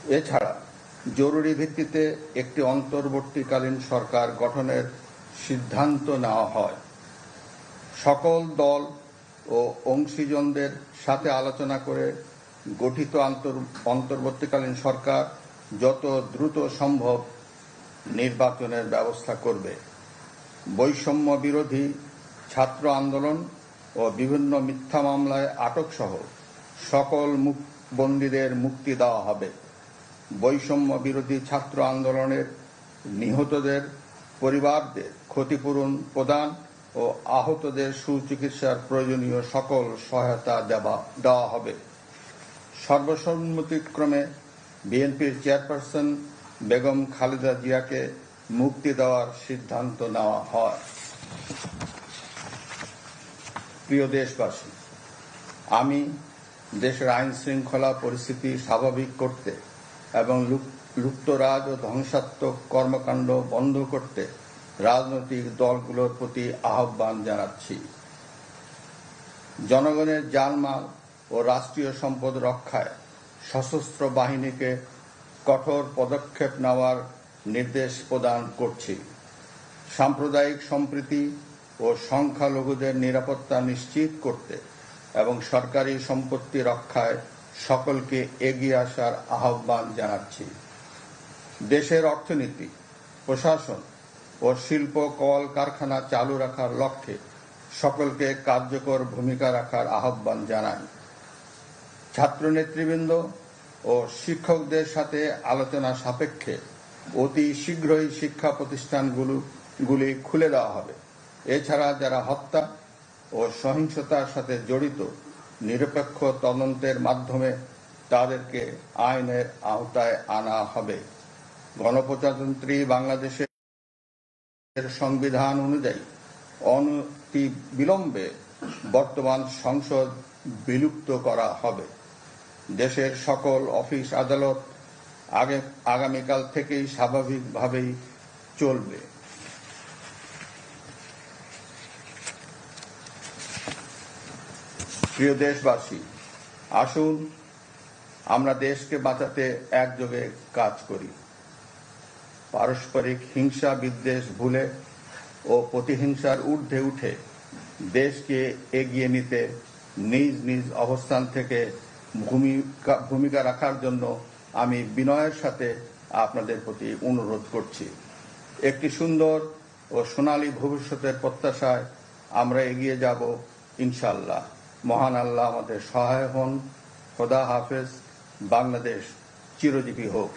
এছাড়া জরুরি ভিত্তিতে একটি অন্তর্বর্তীকালীন সরকার গঠনের সিদ্ধান্ত নেওয়া হয়। সকল দল ও অংশীজনদের সাথে আলোচনা করে গঠিত অন্তর্বর্তীকালীন সরকার যত দ্রুত সম্ভব নির্বাচনের ব্যবস্থা করবে। বৈষম্য বিরোধী ছাত্র আন্দোলন ও বিভিন্ন মিথ্যা মামলায় আটক সহ সকল বন্দীদের মুক্তি দেওয়া হবে। বৈষম্য বিরোধী ছাত্র আন্দোলনের নিহতদের পরিবারদের ক্ষতিপূরণ প্রদান ও আহতদের সুচিকিৎসার প্রয়োজনীয় সকল সহায়তা দেওয়া হবে। সর্বসম্মতিক্রমে বিএনপির চেয়ারপারসন বেগম খালেদা জিয়াকে মুক্তি দেওয়ার সিদ্ধান্ত নেওয়া হয়। প্রিয় দেশবাসী, আমি দেশের আইন শৃঙ্খলা পরিস্থিতি স্বাভাবিক করতে এবং লুপ্তরাজ ও ধ্বংসাত্মক কর্মকাণ্ড বন্ধ করতে রাজনৈতিক দলগুলোর প্রতি আহ্বান জানাচ্ছি। জনগণের জানমাল ও রাষ্ট্রীয় সম্পদ রক্ষায় সশস্ত্র বাহিনীকে কঠোর পদক্ষেপ নেওয়ার নির্দেশ প্রদান করছি। সাম্প্রদায়িক সম্প্রীতি ও সংখ্যালঘুদের নিরাপত্তা নিশ্চিত করতে এবং সরকারি সম্পত্তি রক্ষায় সকলকে এগিয়ে আসার আহ্বান জানাচ্ছি। দেশের অর্থনীতি, প্রশাসন ও শিল্প কল কারখানা চালু রাখার লক্ষ্যে সকলকে কার্যকর ভূমিকা রাখার আহ্বান জানাই। ছাত্র নেতৃবৃন্দ ও শিক্ষকদের সাথে আলোচনা সাপেক্ষে অতি শীঘ্রই শিক্ষা প্রতিষ্ঠানগুলি খুলে দেওয়া হবে। এছাড়া যারা হত্যা ও সহিংসতার সাথে জড়িত নিরপেক্ষ তদন্তের মাধ্যমে তাদেরকে আইনের আওতায় আনা হবে। গণপ্রজাতন্ত্রী বাংলাদেশের সংবিধান অনুযায়ী অনতি বিলম্বে বর্তমান সংসদ বিলুপ্ত করা হবে। দেশের সকল অফিস আদালত আগামীকাল থেকেই স্বাভাবিকভাবেই চলবে। প্রিয় দেশবাসী, আসুন আমরা দেশকে বাঁচাতে একযোগে কাজ করি। পারস্পরিক হিংসা বিদ্বেষ ভুলে ও প্রতিহিংসার ঊর্ধ্বে উঠে দেশকে এগিয়ে নিতে নিজ নিজ অবস্থান থেকে ভূমিকা রাখার জন্য আমি বিনয়ের সাথে আপনাদের প্রতি অনুরোধ করছি। একটি সুন্দর ও সোনালী ভবিষ্যতের প্রত্যাশায় আমরা এগিয়ে যাব ইনশাআল্লাহ। মহান আল্লাহ আমাদের সহায় হন। খোদা হাফেজ। বাংলাদেশ চিরজীবী হোক।